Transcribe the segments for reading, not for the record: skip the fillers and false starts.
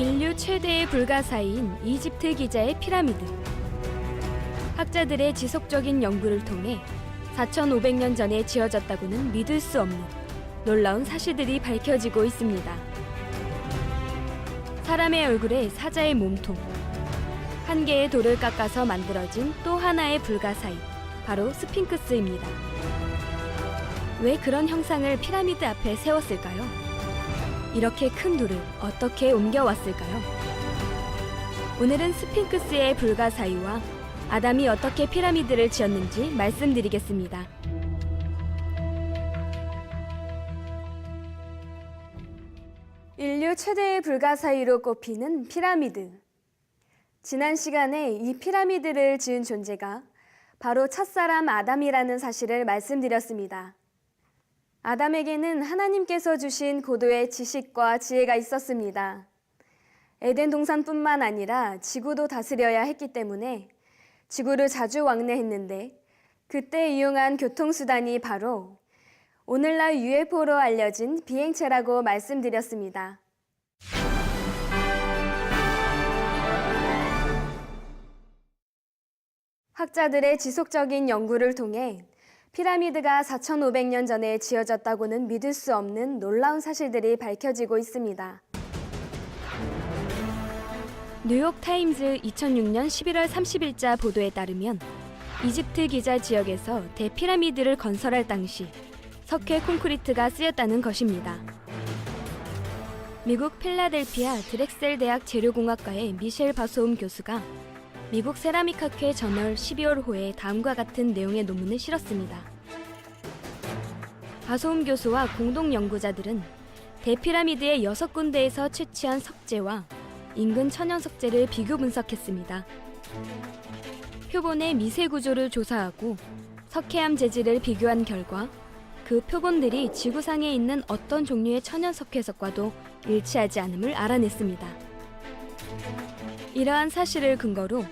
인류 최대의 불가사의인 이집트 기자의 피라미드. 학자들의 지속적인 연구를 통해 4,500년 전에 지어졌다고는 믿을 수 없는 놀라운 사실들이 밝혀지고 있습니다. 사람의 얼굴에 사자의 몸통, 한 개의 돌을 깎아서 만들어진 또 하나의 불가사의, 바로 스핑크스입니다. 왜 그런 형상을 피라미드 앞에 세웠을까요? 이렇게 큰 돌을 어떻게 옮겨왔을까요? 오늘은 스핑크스의 불가사의와 아담이 어떻게 피라미드를 지었는지 말씀드리겠습니다. 인류 최대의 불가사의로 꼽히는 피라미드. 지난 시간에 이 피라미드를 지은 존재가 바로 첫사람 아담이라는 사실을 말씀드렸습니다. 아담에게는 하나님께서 주신 고도의 지식과 지혜가 있었습니다. 에덴 동산뿐만 아니라 지구도 다스려야 했기 때문에 지구를 자주 왕래했는데 그때 이용한 교통수단이 바로 오늘날 UFO로 알려진 비행체라고 말씀드렸습니다. 학자들의 지속적인 연구를 통해 피라미드가 4,500년 전에 지어졌다고는 믿을 수 없는 놀라운 사실들이 밝혀지고 있습니다. 뉴욕타임즈 2006년 11월 30일자 보도에 따르면 이집트 기자 지역에서 대피라미드를 건설할 당시 석회 콘크리트가 쓰였다는 것입니다. 미국 필라델피아 드렉셀 대학 재료공학과의 미셸 바소움 교수가 미국 세라믹학회 저널 12월호에 다음과 같은 내용의 논문을 실었습니다. 바소움 교수와 공동 연구자들은 대피라미드의 6군데에서 채취한 석재와 인근 천연 석재를 비교 분석했습니다. 표본의 미세 구조를 조사하고 석회암 재질을 비교한 결과 그 표본들이 지구상에 있는 어떤 종류의 천연 석회석과도 일치하지 않음을 알아냈습니다. 이러한 사실을 근거로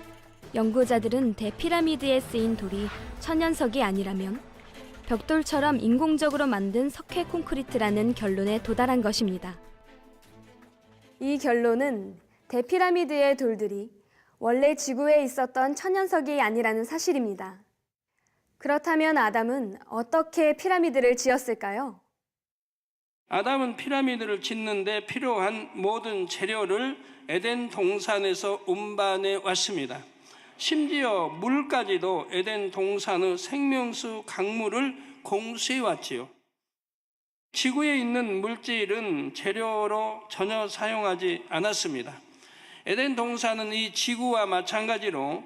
연구자들은 대피라미드에 쓰인 돌이 천연석이 아니라면 벽돌처럼 인공적으로 만든 석회 콘크리트라는 결론에 도달한 것입니다. 이 결론은 대피라미드의 돌들이 원래 지구에 있었던 천연석이 아니라는 사실입니다. 그렇다면 아담은 어떻게 피라미드를 지었을까요? 아담은 피라미드를 짓는데 필요한 모든 재료를 에덴 동산에서 운반해 왔습니다. 심지어 물까지도 에덴 동산의 생명수 강물을 공수해 왔지요. 지구에 있는 물질은 재료로 전혀 사용하지 않았습니다. 에덴 동산은 이 지구와 마찬가지로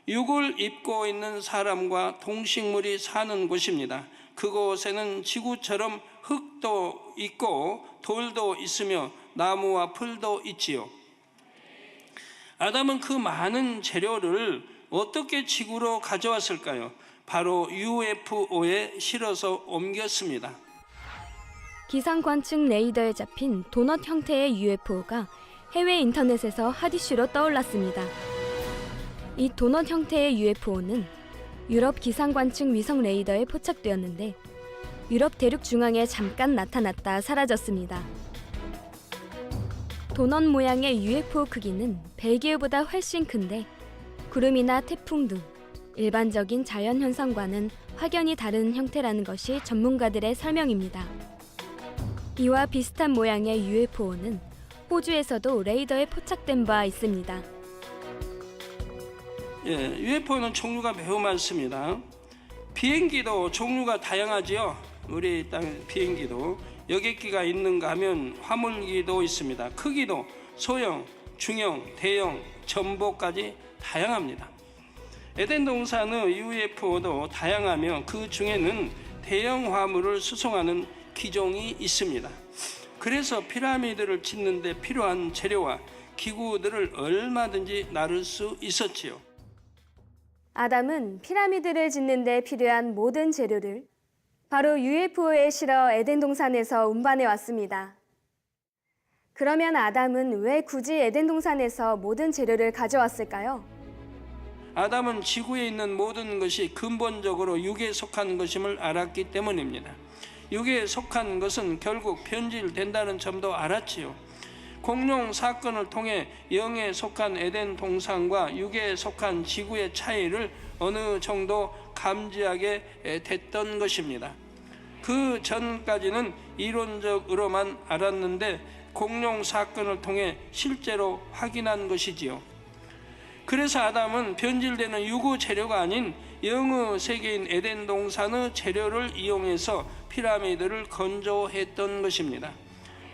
육을 입고 있는 사람과 동식물이 사는 곳입니다. 그곳에는 지구처럼 흙도 있고 돌도 있으며 나무와 풀도 있지요. 아담은 그 많은 재료를 어떻게 지구로 가져왔을까요? 바로 UFO에 실어서 옮겼습니다. 기상관측 레이더에 잡힌 도넛 형태의 UFO가 해외 인터넷에서 핫 이슈로 떠올랐습니다. 이 도넛 형태의 UFO는 유럽 기상관측 위성 레이더에 포착되었는데 유럽 대륙 중앙에 잠깐 나타났다 사라졌습니다. 도넛 모양의 UFO 크기는 벨기에보다 훨씬 큰데 구름이나 태풍 등 일반적인 자연현상과는 확연히 다른 형태라는 것이 전문가들의 설명입니다. 이와 비슷한 모양의 UFO는 호주에서도 레이더에 포착된 바 있습니다. UFO는 종류가 매우 많습니다. 비행기도 종류가 다양하지요. 우리 땅 비행기도 여객기가 있는가 하면 화물기도 있습니다. 크기도 소형, 중형, 대형, 전보까지 다양합니다. 에덴 동산의 UFO도 다양하며 그 중에는 대형 화물을 수송하는 기종이 있습니다. 그래서 피라미드를 짓는 데 필요한 재료와 기구들을 얼마든지 나눌 수 있었지요. 아담은 피라미드를 짓는 데 필요한 모든 재료를 바로 UFO에 실어 에덴 동산에서 운반해 왔습니다. 그러면 아담은 왜 굳이 에덴 동산에서 모든 재료를 가져왔을까요? 아담은 지구에 있는 모든 것이 근본적으로 육에 속한 것임을 알았기 때문입니다. 육에 속한 것은 결국 변질된다는 점도 알았지요. 공룡 사건을 통해 영에 속한 에덴 동산과 육에 속한 지구의 차이를 어느 정도 감지하게 됐던 것입니다. 그 전까지는 이론적으로만 알았는데 공룡 사건을 통해 실제로 확인한 것이지요. 그래서 아담은 변질되는 유구 재료가 아닌 영의 세계인 에덴 동산의 재료를 이용해서 피라미드를 건조했던 것입니다.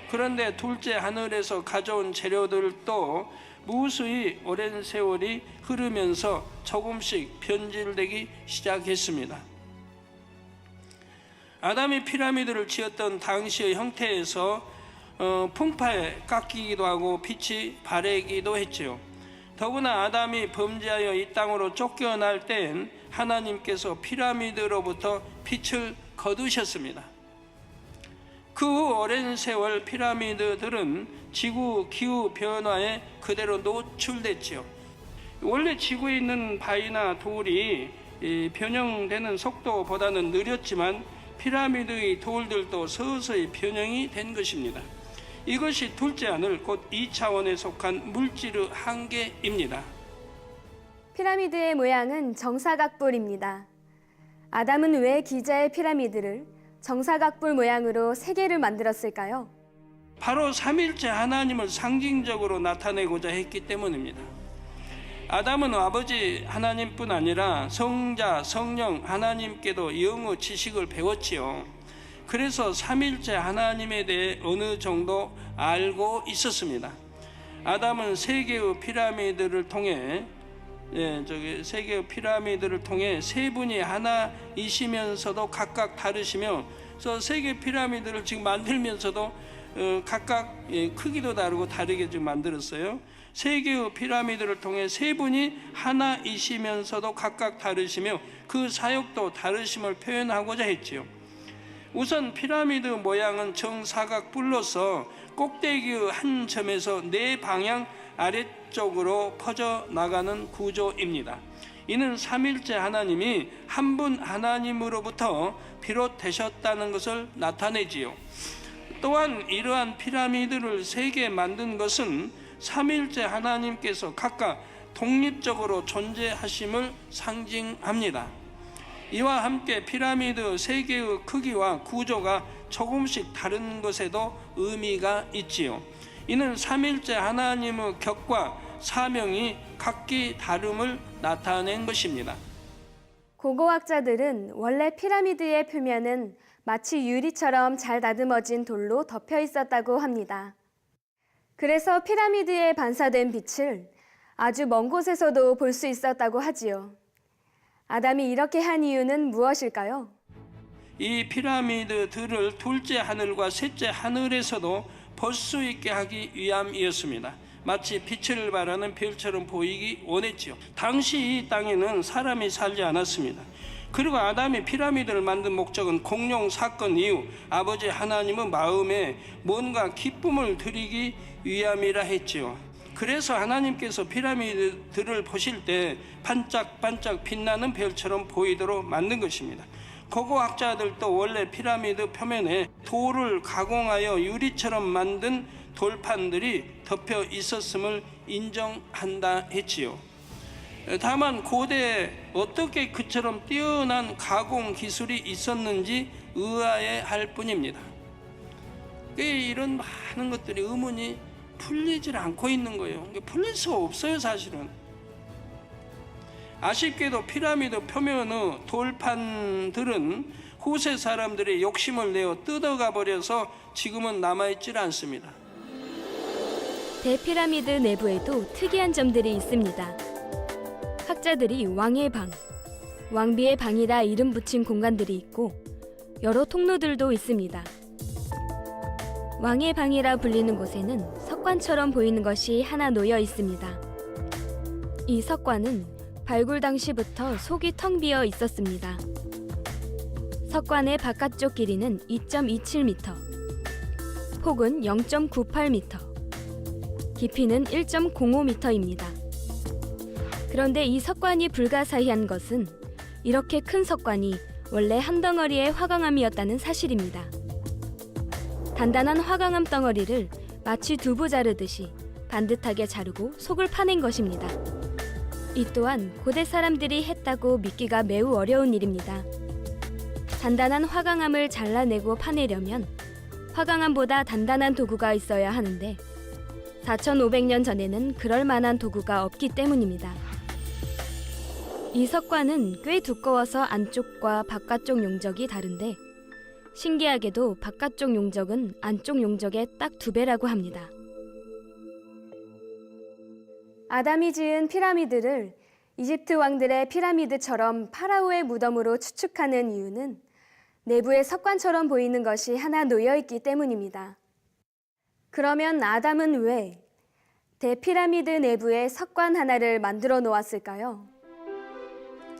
그런데 둘째 하늘에서 가져온 재료들도 무수히 오랜 세월이 흐르면서 조금씩 변질되기 시작했습니다. 아담이 피라미드를 지었던 당시의 형태에서 풍파에 깎이기도 하고 빛이 바래기도 했지요. 더구나 아담이 범죄하여 이 땅으로 쫓겨날 땐 하나님께서 피라미드로부터 빛을 거두셨습니다. 그 후 오랜 세월 피라미드들은 지구 기후 변화에 그대로 노출됐지요. 원래 지구에 있는 바위나 돌이 변형되는 속도보다는 느렸지만 피라미드의 돌들도 서서히 변형이 된 것입니다. 이것이 둘째 하늘 곧 2차원에 속한 물질의 한계입니다. 피라미드의 모양은 정사각뿔입니다. 아담은 왜 기자의 피라미드를 정사각뿔 모양으로 3개를 만들었을까요? 바로 삼일째 하나님을 상징적으로 나타내고자 했기 때문입니다. 아담은 아버지 하나님뿐 아니라 성자, 성령 하나님께도 영의 지식을 배웠지요. 그래서 삼일째 하나님에 대해 어느 정도 알고 있었습니다. 아담은 3개의 피라미드를 통해 세 개의 피라미드를 통해 세 분이 하나이시면서도 각각 다르시며, 그래서 3개 피라미드를 지금 만들면서도 각각 크기도 다르고 다르게 지금 만들었어요. 3개의 피라미드를 통해 세 분이 하나이시면서도 각각 다르시며 그 사역도 다르심을 표현하고자 했지요. 우선 피라미드 모양은 정사각뿔로서 꼭대기의 한 점에서 4방향 아래쪽으로 퍼져나가는 구조입니다. 이는 삼일째 하나님이 한 분 하나님으로부터 비롯되셨다는 것을 나타내지요. 또한 이러한 피라미드를 3개 만든 것은 삼일째 하나님께서 각각 독립적으로 존재하심을 상징합니다. 이와 함께 피라미드 3개의 크기와 구조가 조금씩 다른 것에도 의미가 있지요. 이는 삼일째 하나님의 격과 사명이 각기 다름을 나타낸 것입니다. 고고학자들은 원래 피라미드의 표면은 마치 유리처럼 잘 다듬어진 돌로 덮여 있었다고 합니다. 그래서 피라미드에 반사된 빛을 아주 먼 곳에서도 볼 수 있었다고 하지요. 아담이 이렇게 한 이유는 무엇일까요? 이 피라미드들을 둘째 하늘과 셋째 하늘에서도 볼 수 있게 하기 위함이었습니다. 마치 빛을 발하는 별처럼 보이기 원했지요. 당시 이 땅에는 사람이 살지 않았습니다. 그리고 아담이 피라미드를 만든 목적은 공룡 사건 이후 아버지 하나님의 마음에 뭔가 기쁨을 드리기 위함이라 했지요. 그래서 하나님께서 피라미드들을 보실 때 반짝반짝 빛나는 별처럼 보이도록 만든 것입니다. 고고학자들도 원래 피라미드 표면에 돌을 가공하여 유리처럼 만든 돌판들이 덮여 있었음을 인정한다 했지요. 다만 고대에 어떻게 그처럼 뛰어난 가공 기술이 있었는지 의아해할 뿐입니다. 이런 많은 것들이 의문이 풀리질 않고 있는 거예요. 풀릴 수 없어요, 사실은. 아쉽게도 피라미드 표면의 돌판들은 후세 사람들의 욕심을 내어 뜯어가 버려서 지금은 남아있질 않습니다. 대피라미드 내부에도 특이한 점들이 있습니다. 학자들이 왕의 방, 왕비의 방이라 이름 붙인 공간들이 있고 여러 통로들도 있습니다. 왕의 방이라 불리는 곳에는 석관처럼 보이는 것이 하나 놓여 있습니다. 이 석관은 발굴 당시부터 속이 텅 비어 있었습니다. 석관의 바깥쪽 길이는 2.27m, 폭은 0.98m, 깊이는 1.05m입니다. 그런데 이 석관이 불가사의한 것은 이렇게 큰 석관이 원래 한 덩어리의 화강암이었다는 사실입니다. 단단한 화강암 덩어리를 마치 두부 자르듯이 반듯하게 자르고 속을 파낸 것입니다. 이 또한 고대 사람들이 했다고 믿기가 매우 어려운 일입니다. 단단한 화강암을 잘라내고 파내려면 화강암보다 단단한 도구가 있어야 하는데 4,500년 전에는 그럴 만한 도구가 없기 때문입니다. 이 석관은 꽤 두꺼워서 안쪽과 바깥쪽 용적이 다른데 신기하게도 바깥쪽 용적은 안쪽 용적의 딱 2배라고 합니다. 아담이 지은 피라미드를 이집트 왕들의 피라미드처럼 파라오의 무덤으로 추측하는 이유는 내부에 석관처럼 보이는 것이 하나 놓여있기 때문입니다. 그러면 아담은 왜 대피라미드 내부에 석관 하나를 만들어 놓았을까요?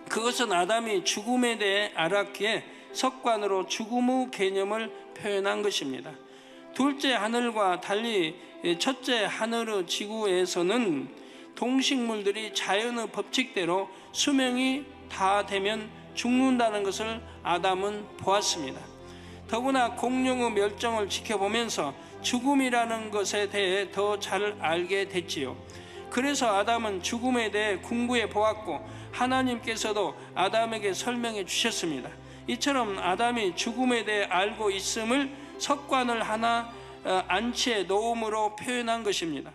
그것은 아담이 죽음에 대해 알았기에 석관으로 죽음 후 개념을 표현한 것입니다. 둘째 하늘과 달리 첫째 하늘의 지구에서는 동식물들이 자연의 법칙대로 수명이 다 되면 죽는다는 것을 아담은 보았습니다. 더구나 공룡의 멸종을 지켜보면서 죽음이라는 것에 대해 더 잘 알게 됐지요. 그래서 아담은 죽음에 대해 궁구해 보았고 하나님께서도 아담에게 설명해 주셨습니다. 이처럼 아담이 죽음에 대해 알고 있음을 석관을 하나 안치에 놓음으로 표현한 것입니다.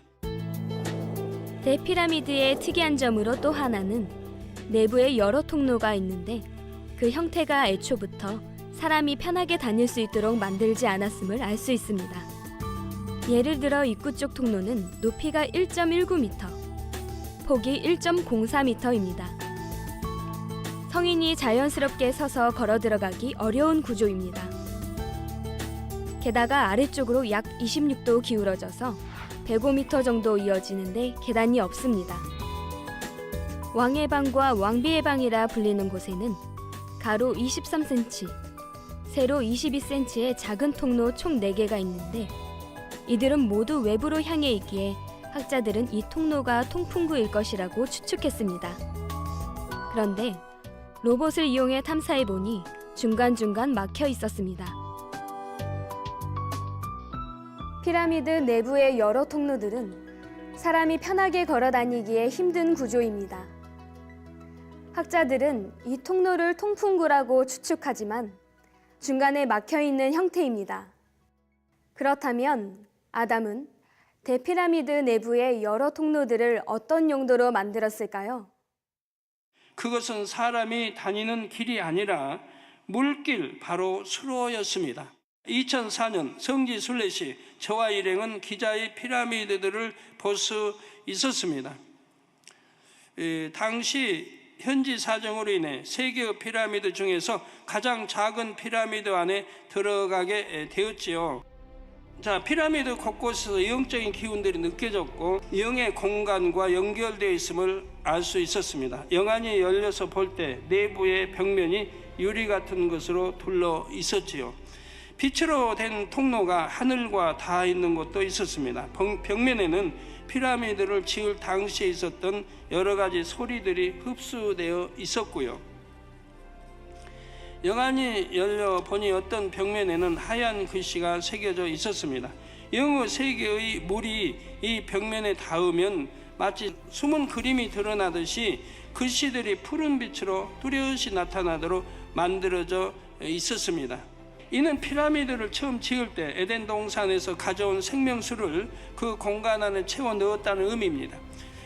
대피라미드의 특이한 점으로 또 하나는 내부에 여러 통로가 있는데 그 형태가 애초부터 사람이 편하게 다닐 수 있도록 만들지 않았음을 알 수 있습니다. 예를 들어 입구 쪽 통로는 높이가 1.19m, 폭이 1.04m입니다. 성인이 자연스럽게 서서 걸어 들어가기 어려운 구조입니다. 게다가 아래쪽으로 약 26도 기울어져서 105m 정도 이어지는데 계단이 없습니다. 왕의 방과 왕비의 방이라 불리는 곳에는 가로 23cm, 세로 22cm의 작은 통로 총 4개가 있는데 이들은 모두 외부로 향해 있기에 학자들은 이 통로가 통풍구일 것이라고 추측했습니다. 그런데 로봇을 이용해 탐사해보니 중간중간 막혀 있었습니다. 피라미드 내부의 여러 통로들은 사람이 편하게 걸어 다니기에 힘든 구조입니다. 학자들은 이 통로를 통풍구라고 추측하지만 중간에 막혀 있는 형태입니다. 그렇다면 아담은 대피라미드 내부의 여러 통로들을 어떤 용도로 만들었을까요? 그것은 사람이 다니는 길이 아니라 물길, 바로 수로였습니다. 2004년 성지 순례시 저와 일행은 기자의 피라미드들을 볼 수 있었습니다. 당시 현지 사정으로 인해 세 개의 피라미드 중에서 가장 작은 피라미드 안에 들어가게 되었지요. 자, 피라미드 곳곳에서 영적인 기운들이 느껴졌고 영의 공간과 연결되어 있음을 알 수 있었습니다. 영안이 열려서 볼 때 내부의 벽면이 유리 같은 것으로 둘러 있었지요. 빛으로 된 통로가 하늘과 닿아 있는 곳도 있었습니다. 벽면에는 피라미드를 지을 당시에 있었던 여러 가지 소리들이 흡수되어 있었고요. 영안이 열려 보니 어떤 벽면에는 하얀 글씨가 새겨져 있었습니다. 영의 세계의 물이 이 벽면에 닿으면 마치 숨은 그림이 드러나듯이 글씨들이 푸른 빛으로 뚜렷이 나타나도록 만들어져 있었습니다. 이는 피라미드를 처음 지을 때 에덴 동산에서 가져온 생명수를 그 공간 안에 채워 넣었다는 의미입니다.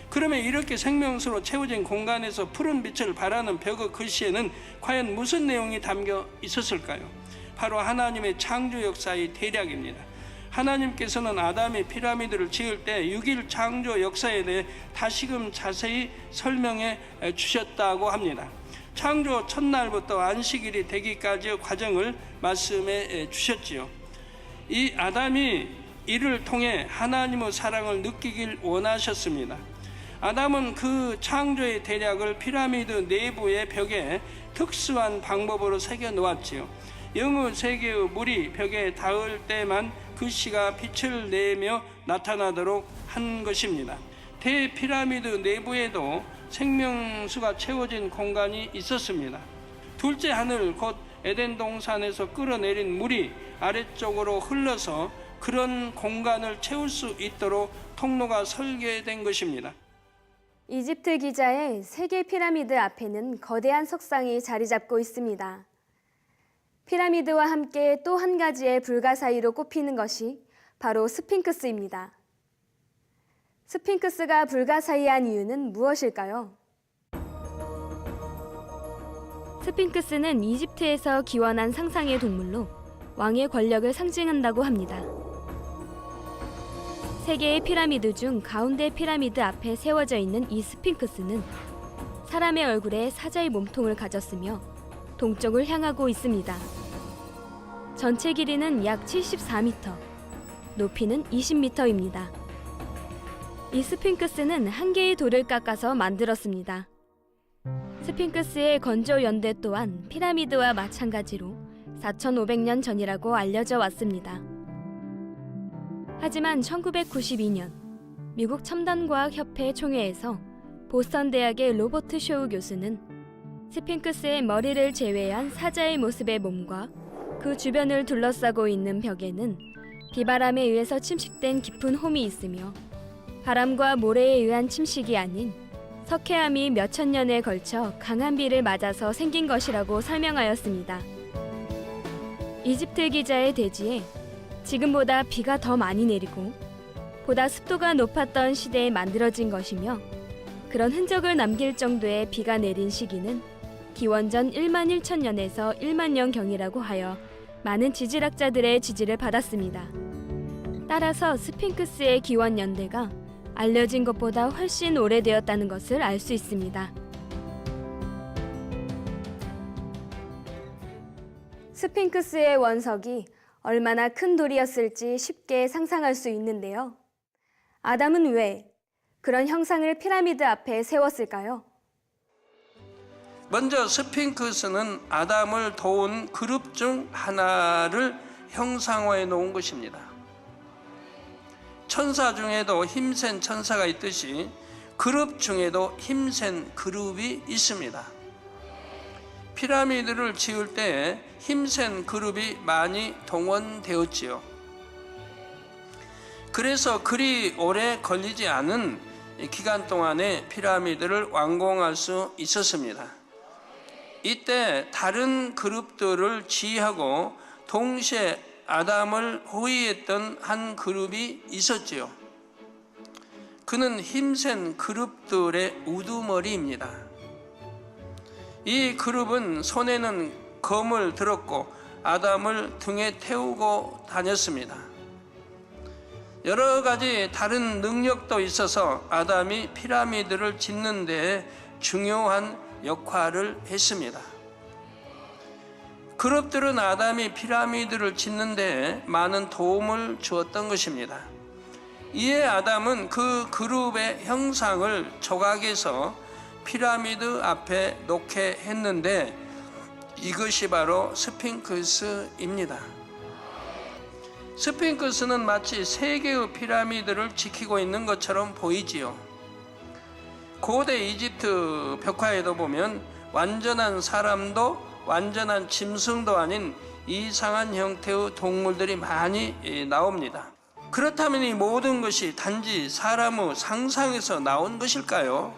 그러면 이렇게 생명수로 채워진 공간에서 푸른 빛을 발하는 벽의 글씨에는 과연 무슨 내용이 담겨 있었을까요? 바로 하나님의 창조 역사의 대략입니다. 하나님께서는 아담이 피라미드를 지을 때 6일 창조 역사에 대해 다시금 자세히 설명해 주셨다고 합니다. 창조 첫날부터 안식일이 되기까지의 과정을 말씀해 주셨지요. 이 아담이 이를 통해 하나님의 사랑을 느끼길 원하셨습니다. 아담은 그 창조의 대략을 피라미드 내부의 벽에 특수한 방법으로 새겨 놓았지요. 영의 세계의 물이 벽에 닿을 때만 글씨가 빛을 내며 나타나도록 한 것입니다. 대피라미드 내부에도 생명수가 채워진 공간이 있었습니다. 둘째 하늘 곧 에덴 동산에서 끌어내린 물이 아래쪽으로 흘러서 그런 공간을 채울 수 있도록 통로가 설계된 것입니다. 이집트 기자의 세계 피라미드 앞에는 거대한 석상이 자리 잡고 있습니다. 피라미드와 함께 또 한 가지의 불가사의로 꼽히는 것이 바로 스핑크스입니다. 스핑크스가 불가사의한 이유는 무엇일까요? 스핑크스는 이집트에서 기원한 상상의 동물로 왕의 권력을 상징한다고 합니다. 세 개의 피라미드 중 가운데 피라미드 앞에 세워져 있는 이 스핑크스는 사람의 얼굴에 사자의 몸통을 가졌으며 동쪽을 향하고 있습니다. 전체 길이는 약 74m, 높이는 20m입니다. 이 스핑크스는 한 개의 돌을 깎아서 만들었습니다. 스핑크스의 건조 연대 또한 피라미드와 마찬가지로 4,500년 전이라고 알려져 왔습니다. 하지만 1992년 미국 첨단과학협회 총회에서 보스턴 대학의 로버트 쇼우 교수는 스핑크스의 머리를 제외한 사자의 모습의 몸과 그 주변을 둘러싸고 있는 벽에는 비바람에 의해서 침식된 깊은 홈이 있으며 바람과 모래에 의한 침식이 아닌 석회암이 몇천 년에 걸쳐 강한 비를 맞아서 생긴 것이라고 설명하였습니다. 이집트 기자의 대지에 지금보다 비가 더 많이 내리고 보다 습도가 높았던 시대에 만들어진 것이며 그런 흔적을 남길 정도의 비가 내린 시기는 기원전 1만 1천년에서 1만 년경이라고 하여 많은 지질학자들의 지지를 받았습니다. 따라서 스핑크스의 기원 연대가 알려진 것보다 훨씬 오래되었다는 것을 알 수 있습니다. 스핑크스의 원석이 얼마나 큰 돌이었을지 쉽게 상상할 수 있는데요. 아담은 왜 그런 형상을 피라미드 앞에 세웠을까요? 먼저 스핑크스는 아담을 도운 그룹 중 하나를 형상화해 놓은 것입니다. 천사 중에도 힘센 천사가 있듯이 그룹 중에도 힘센 그룹이 있습니다. 피라미드를 지을 때 힘센 그룹이 많이 동원되었지요. 그래서 그리 오래 걸리지 않은 기간 동안에 피라미드를 완공할 수 있었습니다. 이때 다른 그룹들을 지휘하고 동시에 아담을 호위했던 한 그룹이 있었지요. 그는 힘센 그룹들의 우두머리입니다. 이 그룹은 손에는 검을 들었고 아담을 등에 태우고 다녔습니다. 여러 가지 다른 능력도 있어서 아담이 피라미드를 짓는 데 중요한 역할을 했습니다. 그룹들은 아담이 피라미드를 짓는 데 많은 도움을 주었던 것입니다. 이에 아담은 그 그룹의 형상을 조각해서 피라미드 앞에 놓게 했는데 이것이 바로 스핑크스입니다. 스핑크스는 마치 세 개의 피라미드를 지키고 있는 것처럼 보이지요. 고대 이집트 벽화에도 보면 완전한 사람도 완전한 짐승도 아닌 이상한 형태의 동물들이 많이 나옵니다. 그렇다면 이 모든 것이 단지 사람의 상상에서 나온 것일까요?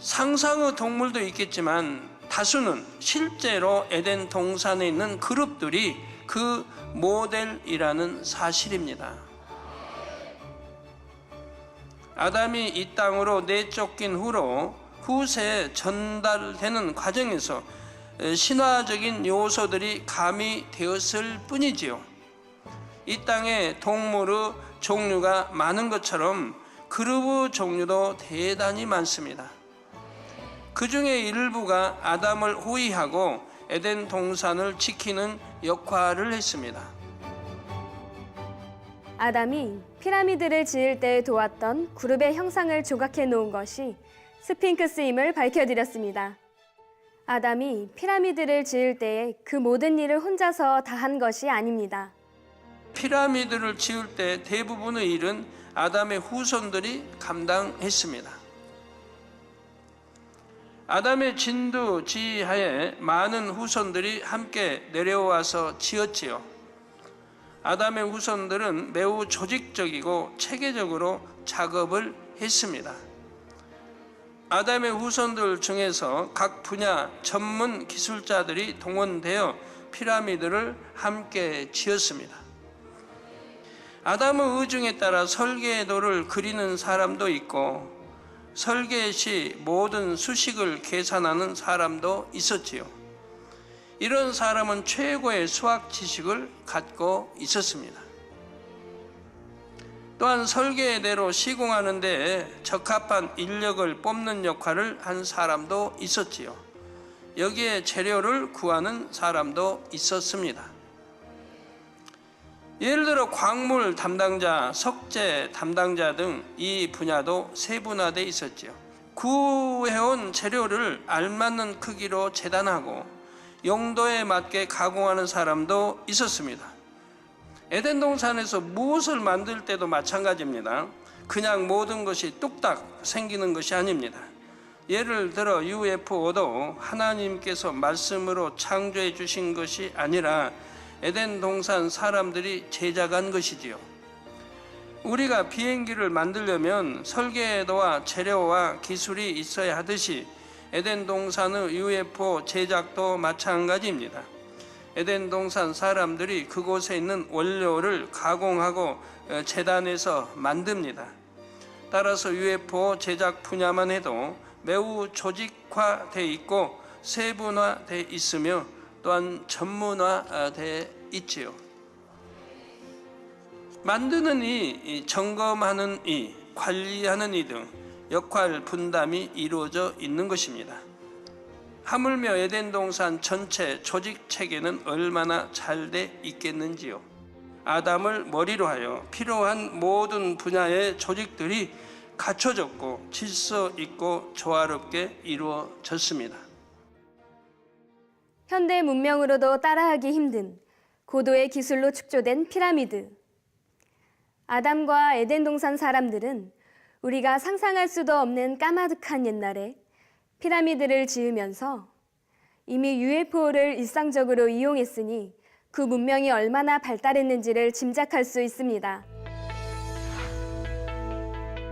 상상의 동물도 있겠지만 다수는 실제로 에덴 동산에 있는 그룹들이 그 모델이라는 사실입니다. 아담이 이 땅으로 내쫓긴 후로 후세에 전달되는 과정에서 신화적인 요소들이 가미되었을 뿐이지요. 이 땅에 동물의 종류가 많은 것처럼 그룹의 종류도 대단히 많습니다. 그 중에 일부가 아담을 호위하고 에덴 동산을 지키는 역할을 했습니다. 아담이 피라미드를 지을 때 도왔던 그룹의 형상을 조각해 놓은 것이 스핑크스임을 밝혀드렸습니다. 아담이 피라미드를 지을 때에 그 모든 일을 혼자서 다 한 것이 아닙니다. 피라미드를 지을 때 대부분의 일은 아담의 후손들이 감당했습니다. 아담의 진두 지휘하에 많은 후손들이 함께 내려와서 지었지요. 아담의 후손들은 매우 조직적이고 체계적으로 작업을 했습니다. 아담의 후손들 중에서 각 분야 전문 기술자들이 동원되어 피라미드를 함께 지었습니다. 아담의 의중에 따라 설계도를 그리는 사람도 있고 설계 시 모든 수식을 계산하는 사람도 있었지요. 이런 사람은 최고의 수학 지식을 갖고 있었습니다. 또한 설계대로 시공하는 데 적합한 인력을 뽑는 역할을 한 사람도 있었지요. 여기에 재료를 구하는 사람도 있었습니다. 예를 들어 광물 담당자, 석재 담당자 등 이 분야도 세분화되어 있었지요. 구해온 재료를 알맞는 크기로 재단하고 용도에 맞게 가공하는 사람도 있었습니다. 에덴 동산에서 무엇을 만들 때도 마찬가지입니다. 그냥 모든 것이 뚝딱 생기는 것이 아닙니다. 예를 들어 UFO도 하나님께서 말씀으로 창조해 주신 것이 아니라 에덴 동산 사람들이 제작한 것이지요. 우리가 비행기를 만들려면 설계도와 재료와 기술이 있어야 하듯이 에덴 동산의 UFO 제작도 마찬가지입니다. 에덴 동산 사람들이 그곳에 있는 원료를 가공하고 재단해서 만듭니다. 따라서 UFO 제작 분야만 해도 매우 조직화되어 있고 세분화되어 있으며 또한 전문화되어 있지요. 만드는 이, 점검하는 이, 관리하는 이 등 역할 분담이 이루어져 있는 것입니다. 하물며 에덴 동산 전체 조직 체계는 얼마나 잘 돼 있겠는지요. 아담을 머리로 하여 필요한 모든 분야의 조직들이 갖춰졌고 질서 있고 조화롭게 이루어졌습니다. 현대 문명으로도 따라하기 힘든 고도의 기술로 축조된 피라미드. 아담과 에덴 동산 사람들은 우리가 상상할 수도 없는 까마득한 옛날에 피라미드를 지으면서 이미 UFO를 일상적으로 이용했으니 그 문명이 얼마나 발달했는지를 짐작할 수 있습니다.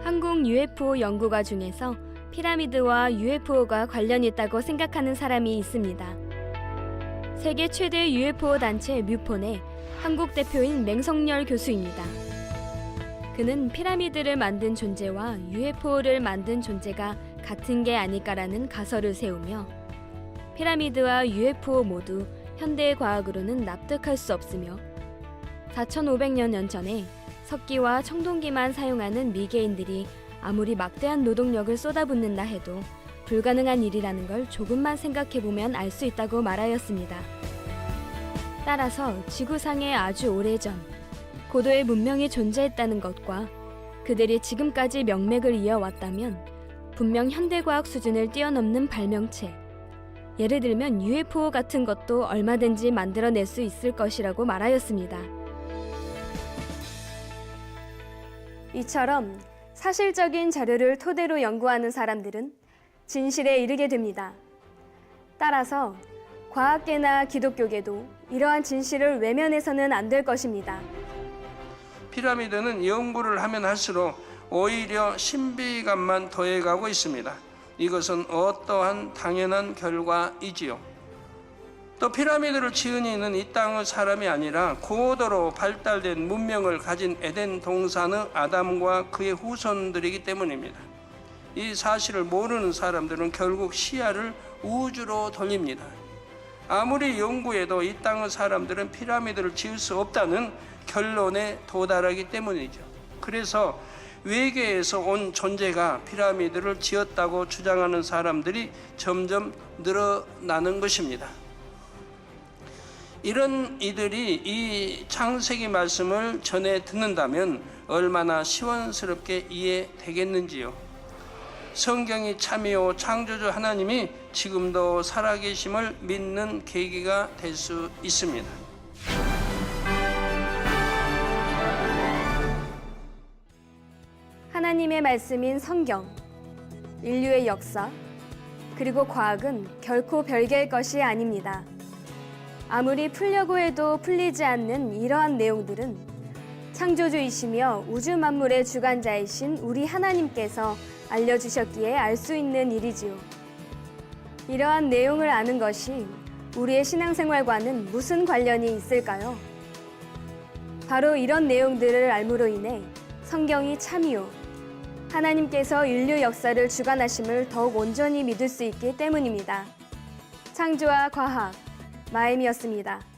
한국 UFO 연구가 중에서 피라미드와 UFO가 관련이 있다고 생각하는 사람이 있습니다. 세계 최대 UFO 단체 뮤폰의 한국 대표인 맹성열 교수입니다. 그는 피라미드를 만든 존재와 UFO를 만든 존재가 같은 게 아닐까라는 가설을 세우며 피라미드와 UFO 모두 현대의 과학으로는 납득할 수 없으며 4,500년 전에 석기와 청동기만 사용하는 미개인들이 아무리 막대한 노동력을 쏟아붓는다 해도 불가능한 일이라는 걸 조금만 생각해보면 알 수 있다고 말하였습니다. 따라서 지구상에 아주 오래전 고도의 문명이 존재했다는 것과 그들이 지금까지 명맥을 이어왔다면 분명 현대과학 수준을 뛰어넘는 발명체, 예를 들면 UFO 같은 것도 얼마든지 만들어낼 수 있을 것이라고 말하였습니다. 이처럼 사실적인 자료를 토대로 연구하는 사람들은 진실에 이르게 됩니다. 따라서 과학계나 기독교계도 이러한 진실을 외면해서는 안 될 것입니다. 피라미드는 연구를 하면 할수록 오히려 신비감만 더해가고 있습니다. 이것은 어떠한 당연한 결과이지요. 또 피라미드를 지은 이는 이 땅의 사람이 아니라 고도로 발달된 문명을 가진 에덴 동산의 아담과 그의 후손들이기 때문입니다. 이 사실을 모르는 사람들은 결국 시야를 우주로 돌립니다. 아무리 연구해도 이 땅의 사람들은 피라미드를 지을 수 없다는 결론에 도달하기 때문이죠. 그래서 외계에서 온 존재가 피라미드를 지었다고 주장하는 사람들이 점점 늘어나는 것입니다. 이런 이들이 이 창세기 말씀을 전해 듣는다면 얼마나 시원스럽게 이해되겠는지요. 성경이 참이요 창조주 하나님이 지금도 살아계심을 믿는 계기가 될 수 있습니다. 하나님의 말씀인 성경, 인류의 역사, 그리고 과학은 결코 별개의 것이 아닙니다. 아무리 풀려고 해도 풀리지 않는 이러한 내용들은 창조주이시며 우주 만물의 주관자이신 우리 하나님께서 알려주셨기에 알 수 있는 일이지요. 이러한 내용을 아는 것이 우리의 신앙생활과는 무슨 관련이 있을까요? 바로 이런 내용들을 알므로 인해 성경이 참이요, 하나님께서 인류 역사를 주관하심을 더욱 온전히 믿을 수 있기 때문입니다. 창조와 과학, 마임이었습니다.